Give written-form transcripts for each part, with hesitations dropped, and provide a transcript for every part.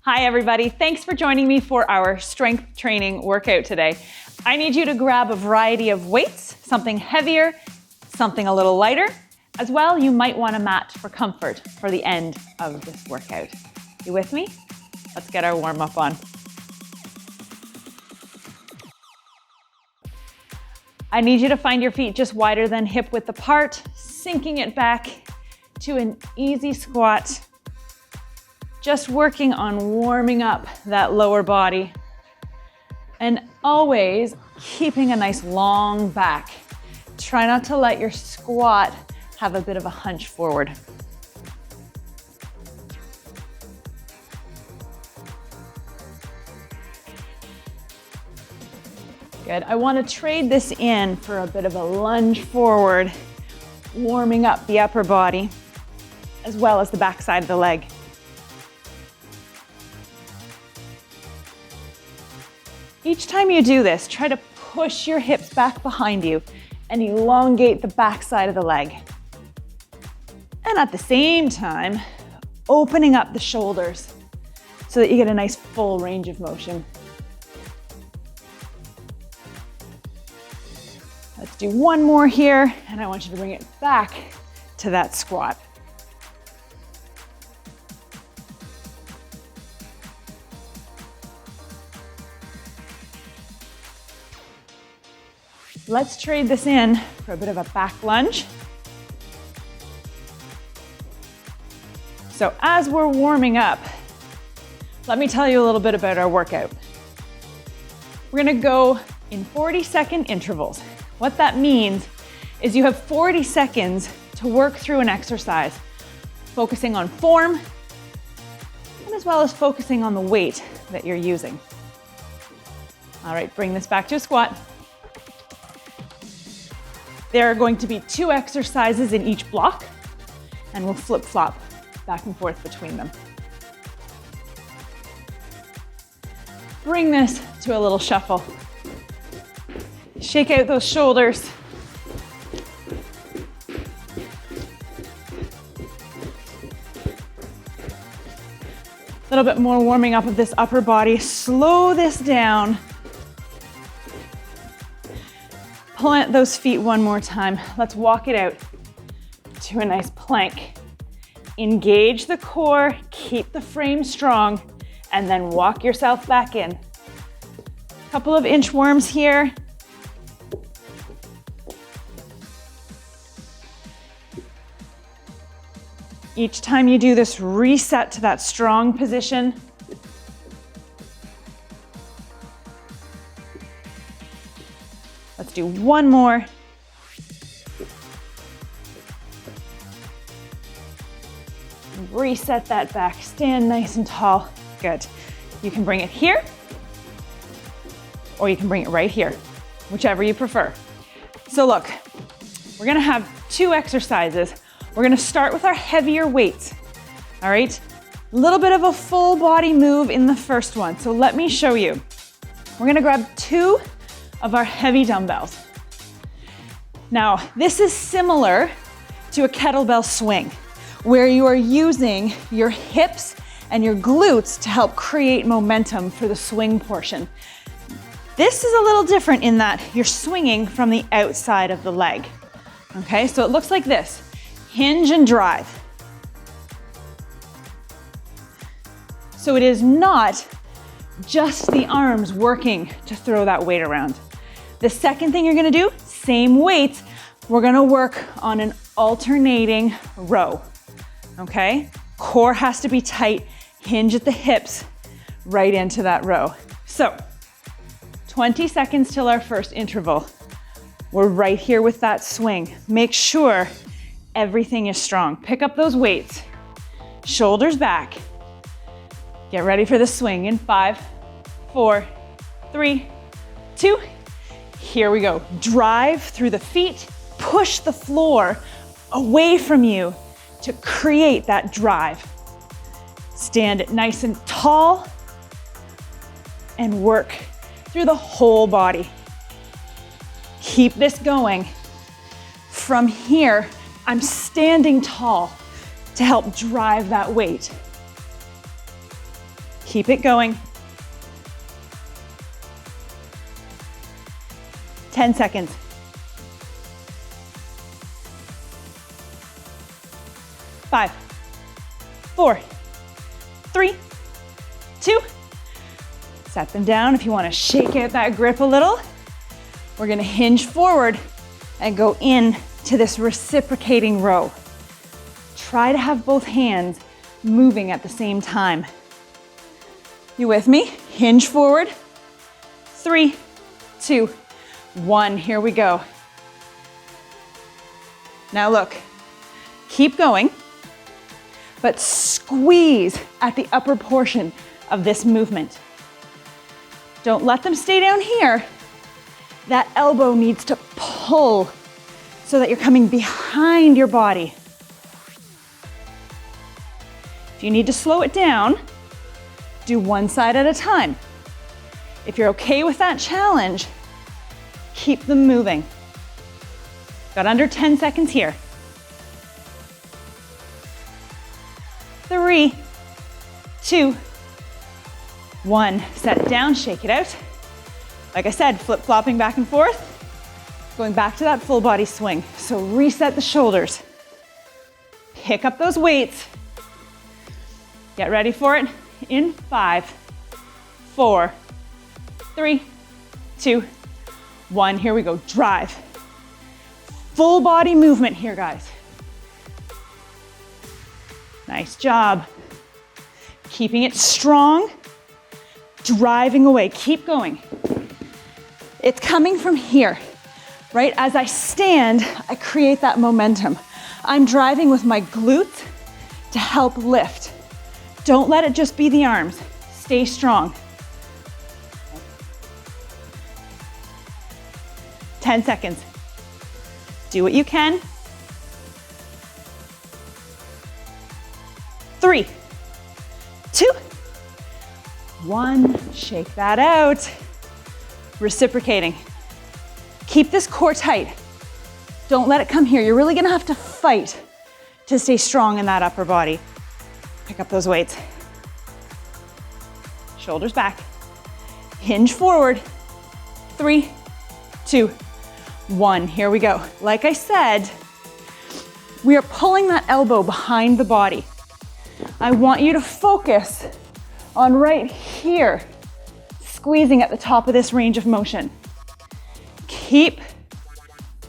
Hi everybody, thanks for joining me for our strength training workout today. I need you to grab a variety of weights, something heavier, something a little lighter. As well, you might want a mat for comfort for the end of this workout. You with me? Let's get our warm up on. I need you to find your feet just wider than hip width apart, sinking it back to an easy squat. Just working on warming up that lower body and always keeping a nice long back. Try not to let your squat have a bit of a hunch forward. Good. I want to trade this in for a bit of a lunge forward, warming up the upper body as well as the back side of the leg. Each time you do this, try to push your hips back behind you and elongate the back side of the leg. And at the same time, opening up the shoulders so that you get a nice full range of motion. Let's do one more here, and I want you to bring it back to that squat. Let's trade this in for a bit of a back lunge. So as we're warming up, let me tell you a little bit about our workout. We're gonna go in 40-second intervals. What that means is you have 40 seconds to work through an exercise, focusing on form, and as well as focusing on the weight that you're using. All right, bring this back to a squat. There are going to be 2 exercises in each block, and we'll flip-flop back and forth between them. Bring this to a little shuffle. Shake out those shoulders. A little bit more warming up of this upper body. Slow this down. Plant those feet one more time. Let's walk it out to a nice plank. Engage the core, keep the frame strong, and then walk yourself back in. Couple of inchworms here. Each time you do this, reset to that strong position. Let's do one more. Reset that back, stand nice and tall. Good. You can bring it here, or you can bring it right here, whichever you prefer. So look, we're gonna have 2 exercises. We're gonna start with our heavier weights, all right? A little bit of a full body move in the first one. So let me show you. We're gonna grab 2 of our heavy dumbbells. Now, this is similar to a kettlebell swing, where you are using your hips and your glutes to help create momentum for the swing portion. This is a little different in that you're swinging from the outside of the leg. Okay, so it looks like this. Hinge and drive. So it is not just the arms working to throw that weight around. The second thing you're gonna do, same weights, we're gonna work on an alternating row, okay? Core has to be tight, hinge at the hips, right into that row. So, 20 seconds till our first interval. We're right here with that swing. Make sure everything is strong. Pick up those weights, shoulders back. Get ready for the swing in 5, 4, 3, 2. Here we go. Drive through the feet, push the floor away from you to create that drive. Stand nice and tall and work through the whole body. Keep this going. From here, I'm standing tall to help drive that weight. Keep it going. 10 seconds. 5, 4, 3, 2. Set them down. If you want to shake out that grip a little, we're going to hinge forward and go in to this reciprocating row. Try to have both hands moving at the same time. You with me? Hinge forward. 3, 2, 1. Here we go. Now look, keep going, but squeeze at the upper portion of this movement. Don't let them stay down here. That elbow needs to pull so that you're coming behind your body. If you need to slow it down, do one side at a time. If you're okay with that challenge, keep them moving. Got under 10 seconds here. 3, 2, 1. Set it down, shake it out. Like I said, flip-flopping back and forth, going back to that full body swing. So reset the shoulders. Pick up those weights. Get ready for it in 5, 4, 3, 2, 1. Here we go, drive. Full body movement here, guys. Nice job. Keeping it strong, driving away, keep going. It's coming from here, right? As I stand, I create that momentum. I'm driving with my glutes to help lift. Don't let it just be the arms. Stay strong. 10 seconds. Do what you can. 3, 2, 1. Shake that out. Reciprocating. Keep this core tight. Don't let it come here. You're really gonna have to fight to stay strong in that upper body. Pick up those weights. Shoulders back. Hinge forward. 3, 2, 1. Here we go. Like I said, we are pulling that elbow behind the body. I want you to focus on right here, squeezing at the top of this range of motion. Keep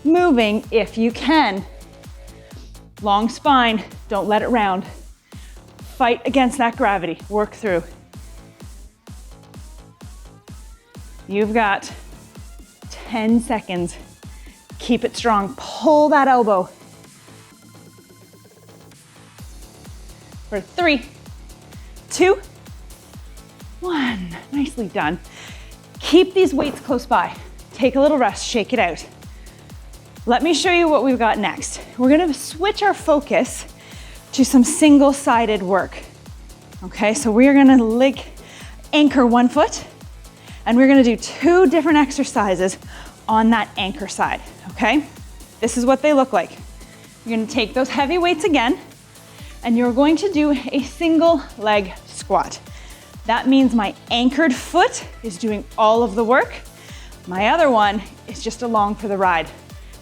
moving if you can. Long spine, don't let it round. Fight against that gravity, work through. You've got 10 seconds. Keep it strong, pull that elbow. For 3, 2, 1. Nicely done. Keep these weights close by. Take a little rest, shake it out. Let me show you what we've got next. We're gonna switch our focus to some single-sided work. Okay, so we're gonna anchor one foot, and we're gonna do 2 different exercises on that anchor side, okay? This is what they look like. You're gonna take those heavy weights again, and you're going to do a single leg squat. That means my anchored foot is doing all of the work. My other one is just along for the ride.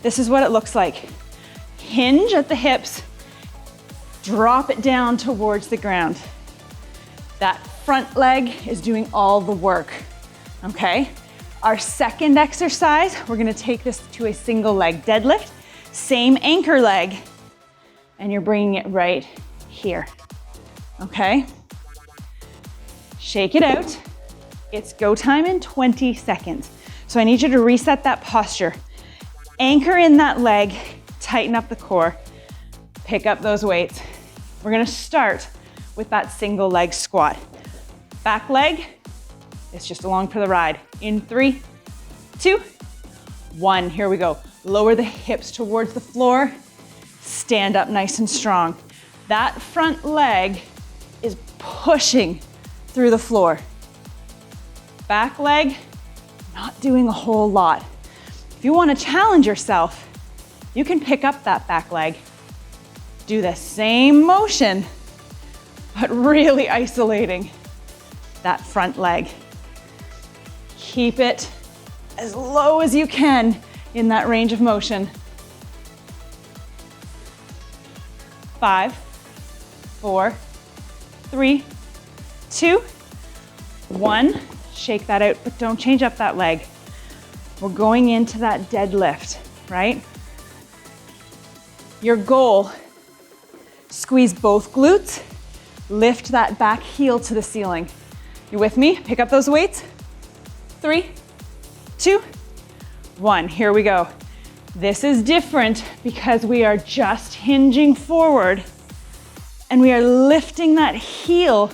This is what it looks like. Hinge at the hips, drop it down towards the ground. That front leg is doing all the work, okay? Our second exercise, we're gonna take this to a single leg deadlift, same anchor leg, and you're bringing it right here, okay? Shake it out. It's go time in 20 seconds. So I need you to reset that posture. Anchor in that leg, tighten up the core, pick up those weights. We're gonna start with that single leg squat. Back leg, it's just along for the ride. In 3, 2, 1, here we go. Lower the hips towards the floor, stand up nice and strong. That front leg is pushing through the floor. Back leg, not doing a whole lot. If you want to challenge yourself, you can pick up that back leg. Do the same motion, but really isolating. that front leg. Keep it as low as you can in that range of motion. 5, 4, 3, 2, 1. Shake that out, but don't change up that leg. We're going into that deadlift, right? Your goal, squeeze both glutes, lift that back heel to the ceiling. You with me? Pick up those weights. 3, 2, 1. Here we go. This is different because we are just hinging forward and we are lifting that heel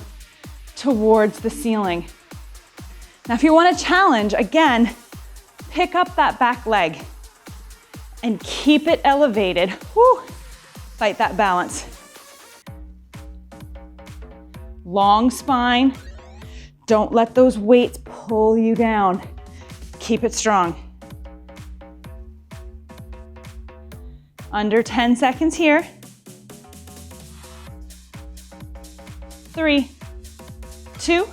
towards the ceiling. Now, if you want to challenge, again, pick up that back leg and keep it elevated. Woo. Fight that balance. Long spine. Don't let those weights pull you down. Keep it strong. Under 10 seconds here. 3, 2,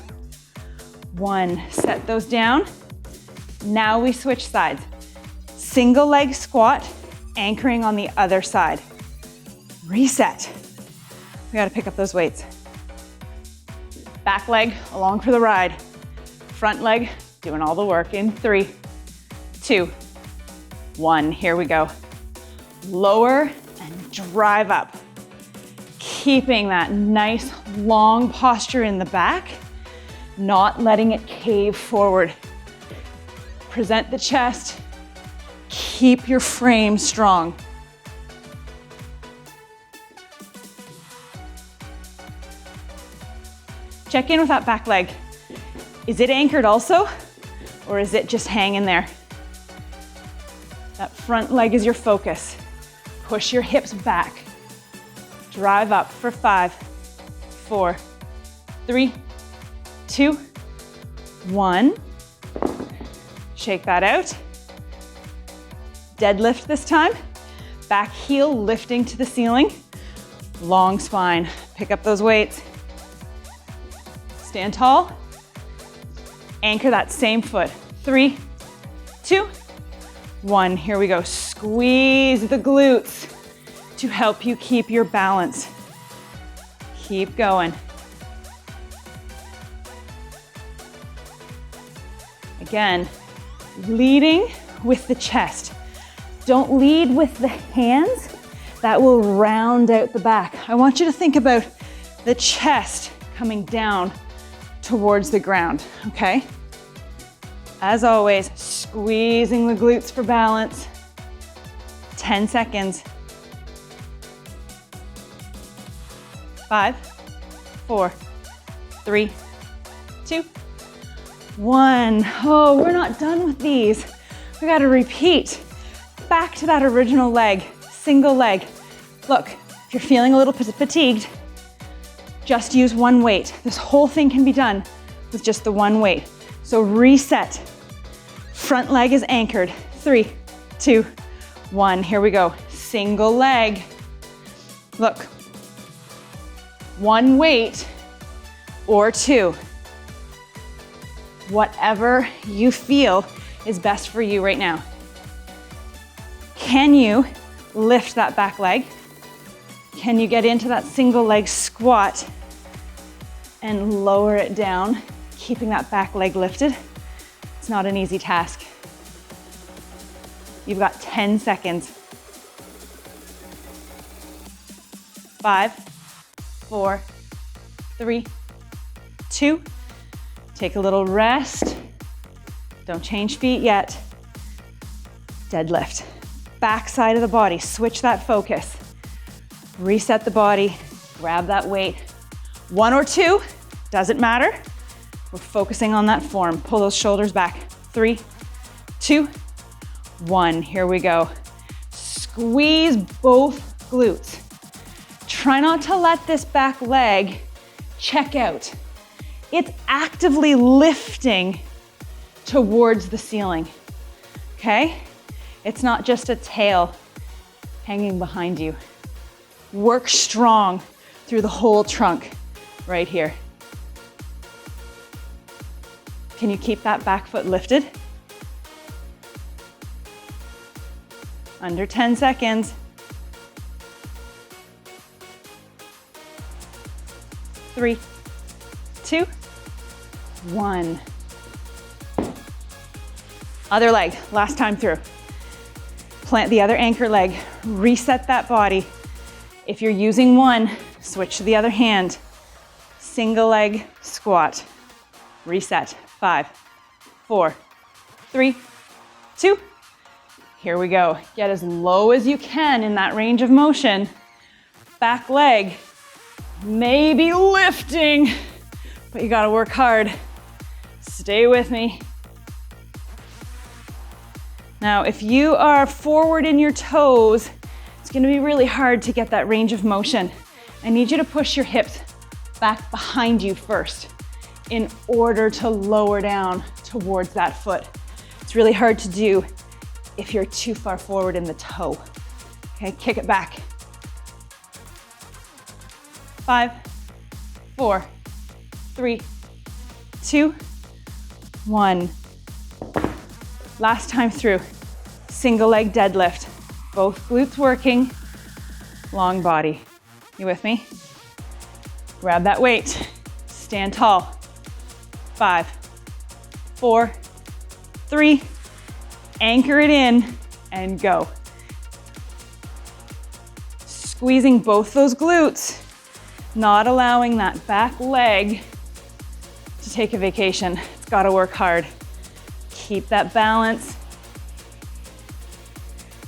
1. Set those down. Now we switch sides. Single leg squat, anchoring on the other side. Reset. We gotta pick up those weights. Back leg along for the ride. Front leg doing all the work in 3, 2, 1. Here we go. Lower and drive up. Keeping that nice long posture in the back, not letting it cave forward. Present the chest. Keep your frame strong. Check in with that back leg. Is it anchored also, or is it just hanging there? That front leg is your focus. Push your hips back. Drive up for 5, 4, 3, 2, 1. Shake that out. Deadlift this time. Back heel lifting to the ceiling. Long spine. Pick up those weights. Stand tall. Anchor that same foot. 3, 2, 1. Here we go. Squeeze the glutes to help you keep your balance. Keep going. Again, leading with the chest. Don't lead with the hands. That will round out the back. I want you to think about the chest coming down towards the ground, okay? As always, squeezing the glutes for balance. 10 seconds. 5, 4, 3, 2, 1. Oh, we're not done with these. We gotta repeat. Back to that original leg, single leg. Look, if you're feeling a little fatigued, just use one weight. This whole thing can be done with just the one weight. So reset. Front leg is anchored. 3, 2, 1. Here we go. Single leg. Look, one weight or two. Whatever you feel is best for you right now. Can you lift that back leg? Can you get into that single leg squat and lower it down, keeping that back leg lifted? It's not an easy task. You've got 10 seconds. 5, 4, 3, 2. Take a little rest. Don't change feet yet. Deadlift. Back side of the body, switch that focus. Reset the body, grab that weight. 1 or 2, doesn't matter. We're focusing on that form. Pull those shoulders back. 3, 2, 1. Here we go. Squeeze both glutes. Try not to let this back leg check out. It's actively lifting towards the ceiling, okay? It's not just a tail hanging behind you. Work strong through the whole trunk right here. Can you keep that back foot lifted? Under 10 seconds. 3, 2, 1. Other leg, last time through. Plant the other anchor leg, reset that body. If you're using one, switch to the other hand. Single leg squat. Reset. 5, 4, 3, 2. Here we go. Get as low as you can in that range of motion. Back leg, maybe lifting, but you gotta work hard. Stay with me. Now, if you are forward in your toes, it's gonna be really hard to get that range of motion. I need you to push your hips back behind you first in order to lower down towards that foot. It's really hard to do if you're too far forward in the toe. Okay, kick it back. 5, 4, 3, 2, 1. Last time through, single leg deadlift. Both glutes working, long body. You with me? Grab that weight, stand tall. 5, 4, 3, anchor it in, and go. Squeezing both those glutes, not allowing that back leg to take a vacation. It's gotta work hard. Keep that balance.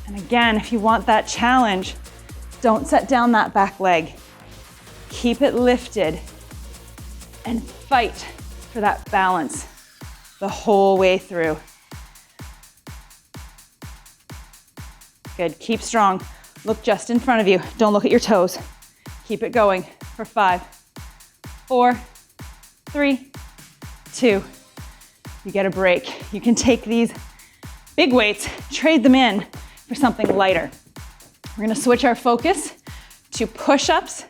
And again, if you want that challenge, don't set down that back leg. Keep it lifted and fight for that balance the whole way through. Good, keep strong. Look just in front of you. Don't look at your toes. Keep it going for 5, 4, 3, 2. You get a break. You can take these big weights, trade them in for something lighter. We're gonna switch our focus to push-ups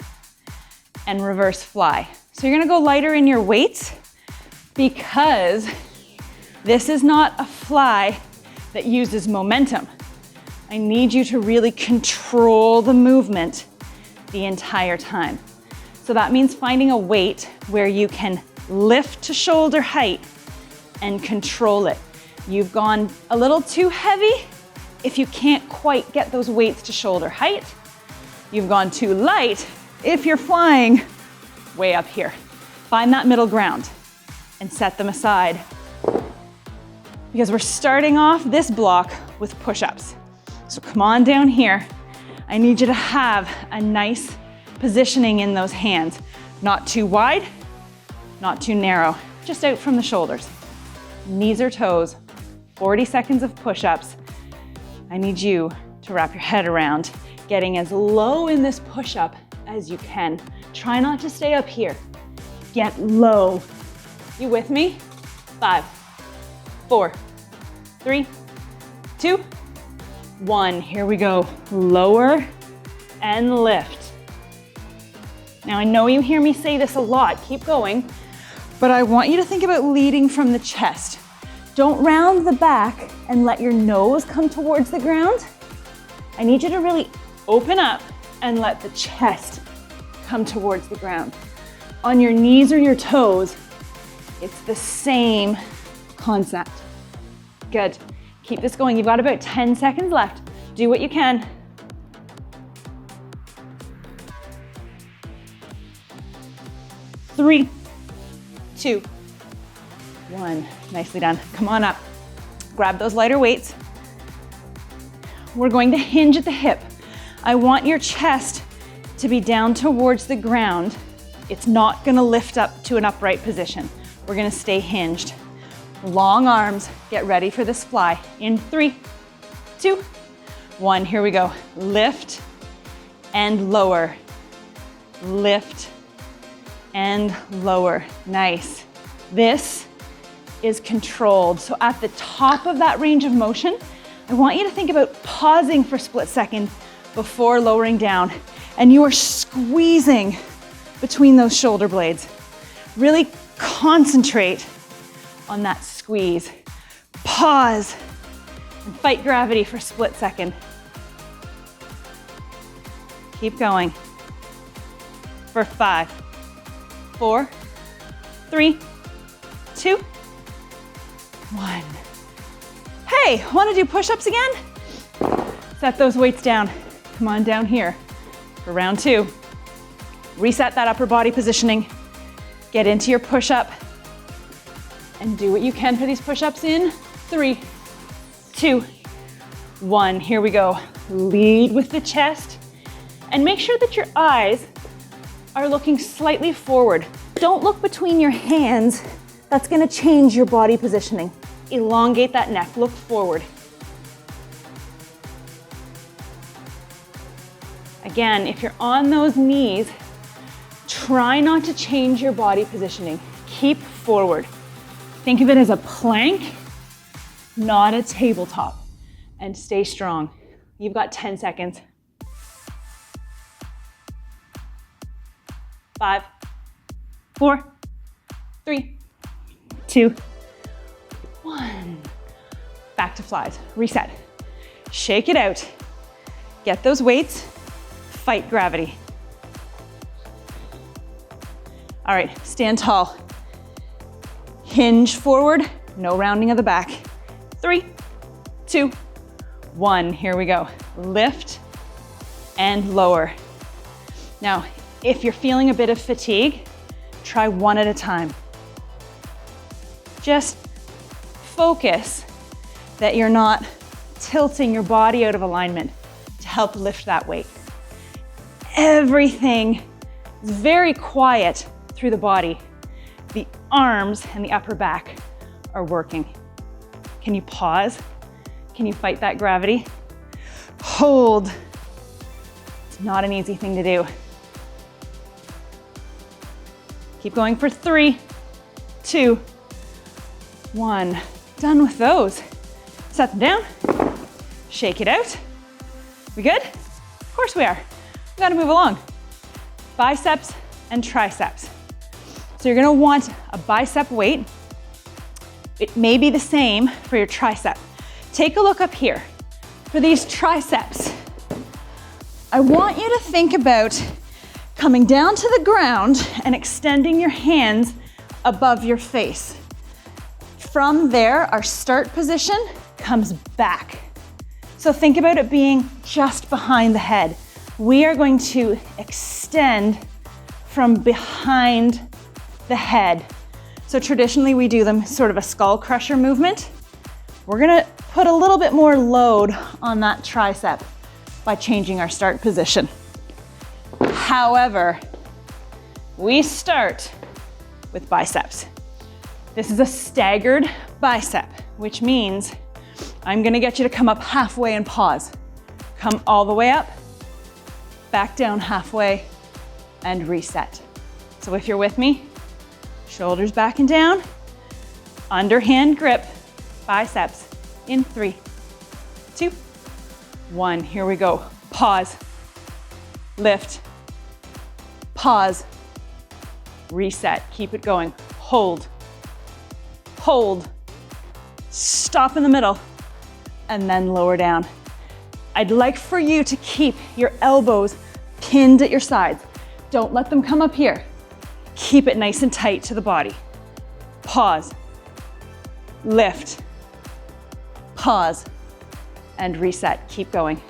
and reverse fly. So you're gonna go lighter in your weights because this is not a fly that uses momentum. I need you to really control the movement the entire time. So that means finding a weight where you can lift to shoulder height and control it. You've gone a little too heavy if you can't quite get those weights to shoulder height. You've gone too light if you're flying way up here. Find that middle ground and set them aside because we're starting off this block with push-ups. So come on down here. I need you to have a nice positioning in those hands. Not too wide, not too narrow, just out from the shoulders. Knees or toes, 40 seconds of push-ups. I need you to wrap your head around getting as low in this push-up as you can. Try not to stay up here. Get low. You with me? 5, 4, 3, 2, 1. Here we go. Lower and lift. Now I know you hear me say this a lot. Keep going. But I want you to think about leading from the chest. Don't round the back and let your nose come towards the ground. I need you to really open up and let the chest come towards the ground. On your knees or your toes, it's the same concept. Good. Keep this going. You've got about 10 seconds left. Do what you can. Three, 2, 1. Nicely done. Come on up. Grab those lighter weights. We're going to hinge at the hip. I want your chest to be down towards the ground. It's not going to lift up to an upright position. We're going to stay hinged. Long arms. Get ready for this fly. In 3, 2, 1. Here we go. Lift and lower. Lift and lower. Nice. This is controlled. So at the top of that range of motion, I want you to think about pausing for a split second before lowering down. And you are squeezing between those shoulder blades. Really concentrate on that squeeze. Pause and fight gravity for a split second. Keep going. For 5, 4, 3, 2, 1. Hey, want to do push-ups again? Set those weights down. Come on down here for round 2. Reset that upper body positioning. Get into your push-up and do what you can for these push-ups in 3, 2, 1. Here we go. Lead with the chest and make sure that your eyes are looking slightly forward. Don't look between your hands. That's gonna change your body positioning. Elongate that neck, look forward. Again, if you're on those knees, try not to change your body positioning. Keep forward. Think of it as a plank, not a tabletop. And stay strong. You've got 10 seconds. 5, 4, 3, 2, 1. Back to flies. Reset. Shake it out. Get those weights. Fight gravity. All right, stand tall. Hinge forward, no rounding of the back. 3, 2, 1. Here we go. Lift and lower. Now, if you're feeling a bit of fatigue, try one at a time. Just focus that you're not tilting your body out of alignment to help lift that weight. Everything is very quiet through the body. The arms and the upper back are working. Can you pause? Can you fight that gravity? Hold. It's not an easy thing to do. Keep going for 3, 2, 1. Done with those. Set them down. Shake it out. We good? Of course we are. We gotta move along. Biceps and triceps. So you're gonna want a bicep weight. It may be the same for your tricep. Take a look up here. For these triceps, I want you to think about coming down to the ground and extending your hands above your face. From there, our start position comes back. So think about it being just behind the head. We are going to extend from behind the head. So traditionally we do them sort of a skull crusher movement. We're gonna put a little bit more load on that tricep by changing our start position. However, we start with biceps. This is a staggered bicep, which means I'm gonna get you to come up halfway and pause. Come all the way up, back down halfway, and reset. So if you're with me, shoulders back and down, underhand grip, biceps, in 3, 2, 1. Here we go. Pause, lift, pause, reset. Keep it going. Hold, hold, stop in the middle, and then lower down. I'd like for you to keep your elbows pinned at your sides. Don't let them come up here. Keep it nice and tight to the body. Pause, lift, pause, and reset. Keep going.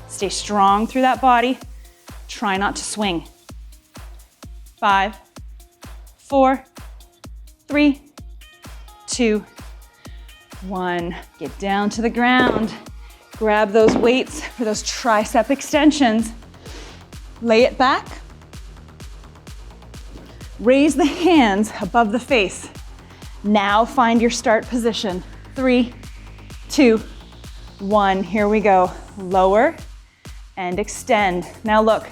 Stay strong through that body. Try not to swing. 5, 4, 3, 2, 1. Get down to the ground. Grab those weights for those tricep extensions. Lay it back. Raise the hands above the face. Now find your start position. 3, 2, 1. Here we go. Lower and extend. Now look,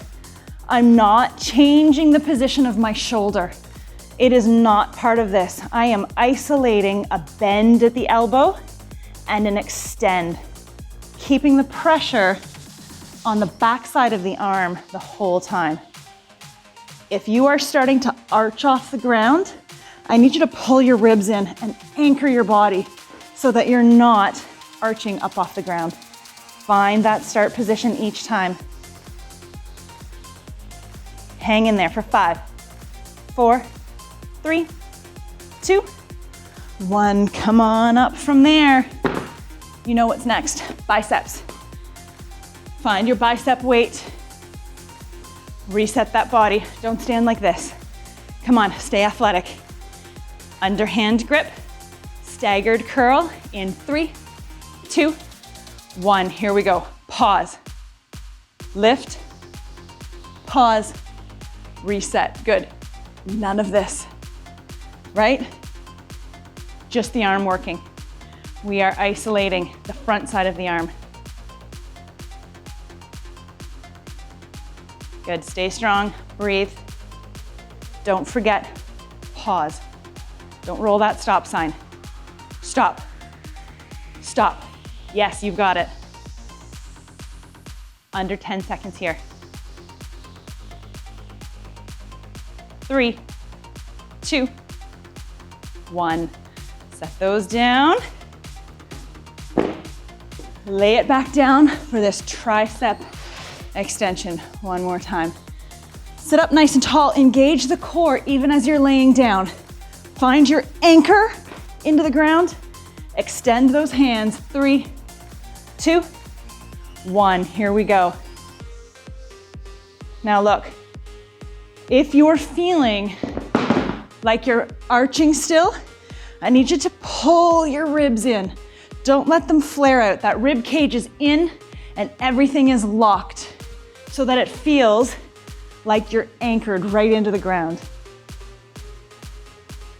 I'm not changing the position of my shoulder. It is not part of this. I am isolating a bend at the elbow and an extend, keeping the pressure on the backside of the arm the whole time. If you are starting to arch off the ground, I need you to pull your ribs in and anchor your body so that you're not arching up off the ground. Find that start position each time. Hang in there for 5, 4, 3, 2, 1. Come on up from there. You know what's next. Biceps. Find your bicep weight. Reset that body. Don't stand like this. Come on, stay athletic. Underhand grip, staggered curl in 3, 2, 1. Here we go. Pause. Lift. Pause. Reset. Good. None of this, right? Just the arm working. We are isolating the front side of the arm. Good. Stay strong. Breathe. Don't forget. Pause. Don't roll that stop sign. Stop. Stop. Yes, you've got it. Under 10 seconds here. 3, 2, 1. Set those down. Lay it back down for this tricep extension. One more time. Sit up nice and tall. Engage the core even as you're laying down. Find your anchor into the ground. Extend those hands. 3, 2, 1. Here we go. Now look, if you're feeling like you're arching still, I need you to pull your ribs in. Don't let them flare out. That rib cage is in and everything is locked so that it feels like you're anchored right into the ground.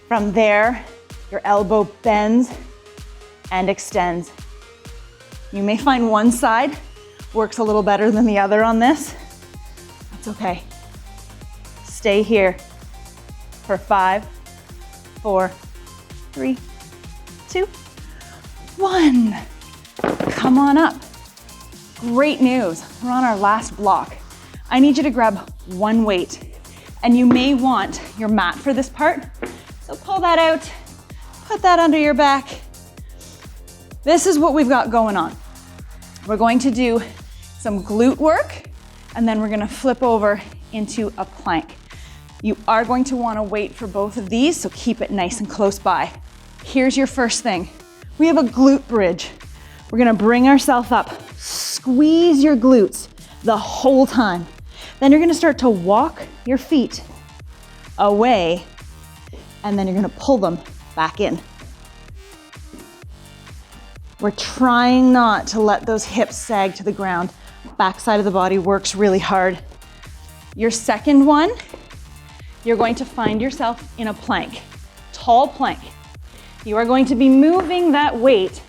From there, your elbow bends and extends. You may find one side works a little better than the other on this. That's okay. Stay here for 5, 4, 3, 2, 1. Come on up. Great news. We're on our last block. I need you to grab one weight, and you may want your mat for this part. So pull that out, put that under your back. This is what we've got going on. We're going to do some glute work, and then we're gonna flip over into a plank. You are going to wanna wait for both of these, so keep it nice and close by. Here's your first thing. We have a glute bridge. We're gonna bring ourselves up. Squeeze your glutes the whole time. Then you're gonna start to walk your feet away, and then you're gonna pull them back in. We're trying not to let those hips sag to the ground. Backside of the body works really hard. Your second one, you're going to find yourself in a plank, tall plank. You are going to be moving that weight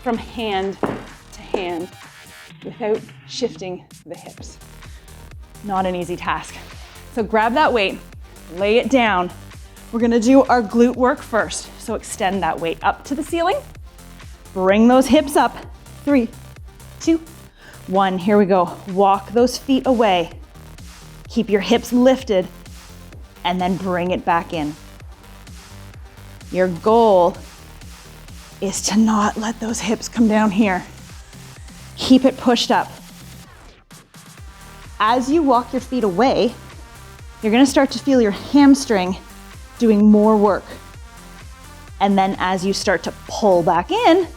from hand to hand without shifting the hips. Not an easy task. So grab that weight, lay it down. We're gonna do our glute work first. So extend that weight up to the ceiling. Bring those hips up. 3, 2, 1. Here we go. Walk those feet away. Keep your hips lifted and then bring it back in. Your goal is to not let those hips come down here. Keep it pushed up. As you walk your feet away, you're gonna start to feel your hamstring doing more work. And then as you start to pull back in,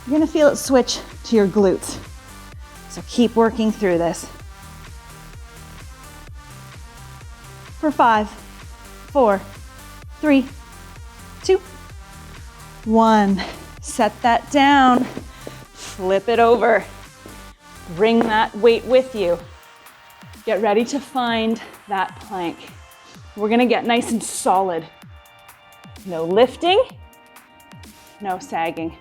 you're gonna feel it switch to your glutes. So keep working through this. For 5, 4, 3, 2, 1. Set that down, flip it over. Bring that weight with you. Get ready to find that plank. We're gonna get nice and solid. No lifting, no sagging.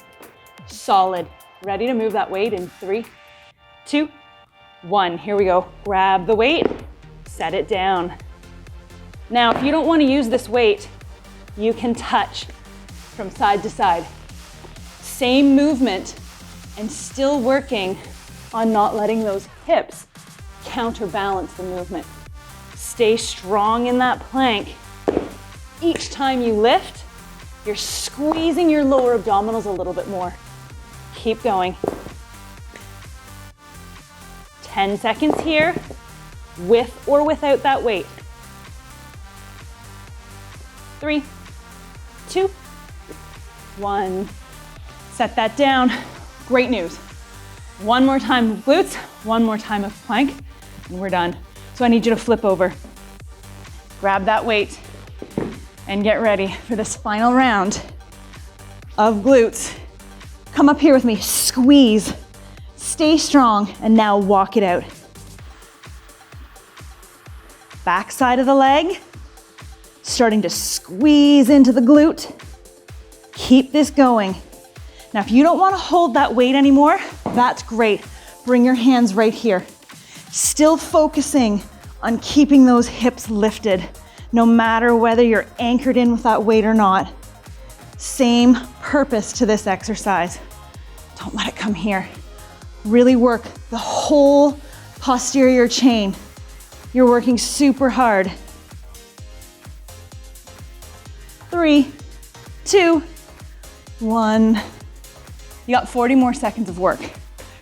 Solid. Ready to move that weight in 3, 2, 1. Here we go. Grab the weight, set it down. Now, if you don't want to use this weight, you can touch from side to side. Same movement and still working on not letting those hips counterbalance the movement. Stay strong in that plank. each time you lift, you're squeezing your lower abdominals a little bit more. Keep going. 10 seconds here, with or without that weight. 3, 2, 1. Set that down. Great news. One more time of glutes, one more time of plank, and we're done. So I need you to flip over. Grab that weight and get ready for this final round of glutes. Come up here with me, squeeze, stay strong, and now walk it out. Back side of the leg, starting to squeeze into the glute. Keep this going. Now, if you don't want to hold that weight anymore, that's great. Bring your hands right here. Still focusing on keeping those hips lifted, no matter whether you're anchored in with that weight or not. Same purpose to this exercise. Don't let it come here. Really work the whole posterior chain. You're working super hard. 3, 2, 1. You got 40 more seconds of work.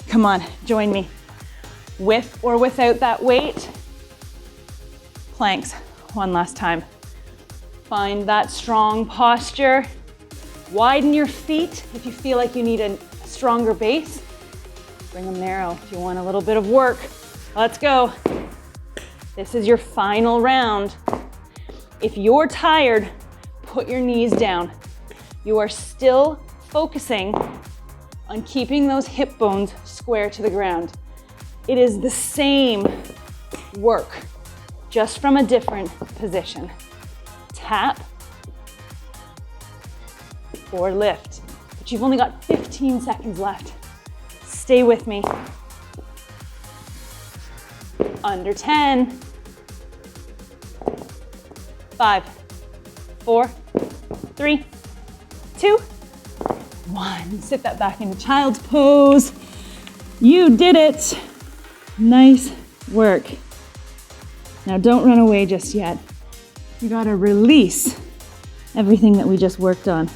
Come on, join me. With or without that weight, planks, one last time. Find that strong posture. Widen your feet if you feel like you need a stronger base. Bring them narrow if you want a little bit of work. Let's go. This is your final round. If you're tired, put your knees down. You are still focusing on keeping those hip bones square to the ground. It is the same work, just from a different position. Tap or lift. But you've only got 15 seconds left. Stay with me. Under 10. 5, 4, 3, 2, 1. Sit that back into child's pose. You did it. Nice work. Now don't run away just yet. You gotta release everything that we just worked on.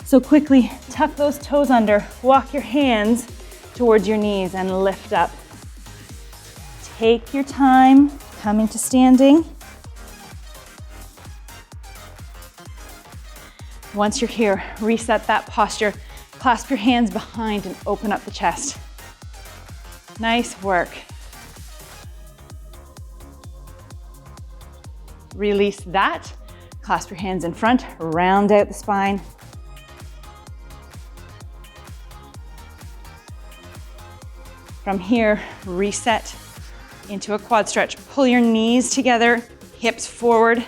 So quickly tuck those toes under, walk your hands towards your knees and lift up. Take your time coming to standing. Once you're here, reset that posture. Clasp your hands behind and open up the chest. Nice work. Release that. Clasp your hands in front, round out the spine. From here, reset into a quad stretch. Pull your knees together, hips forward.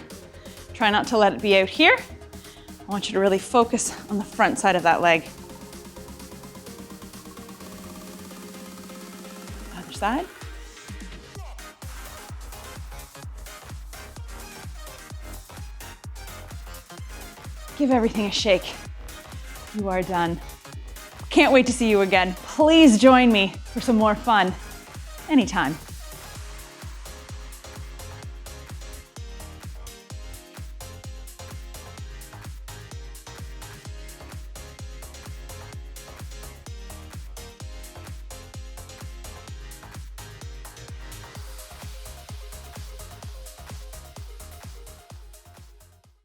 Try not to let it be out here. I want you to really focus on the front side of that leg. Other side. Give everything a shake. You are done. Can't wait to see you again. Please join me for some more fun anytime.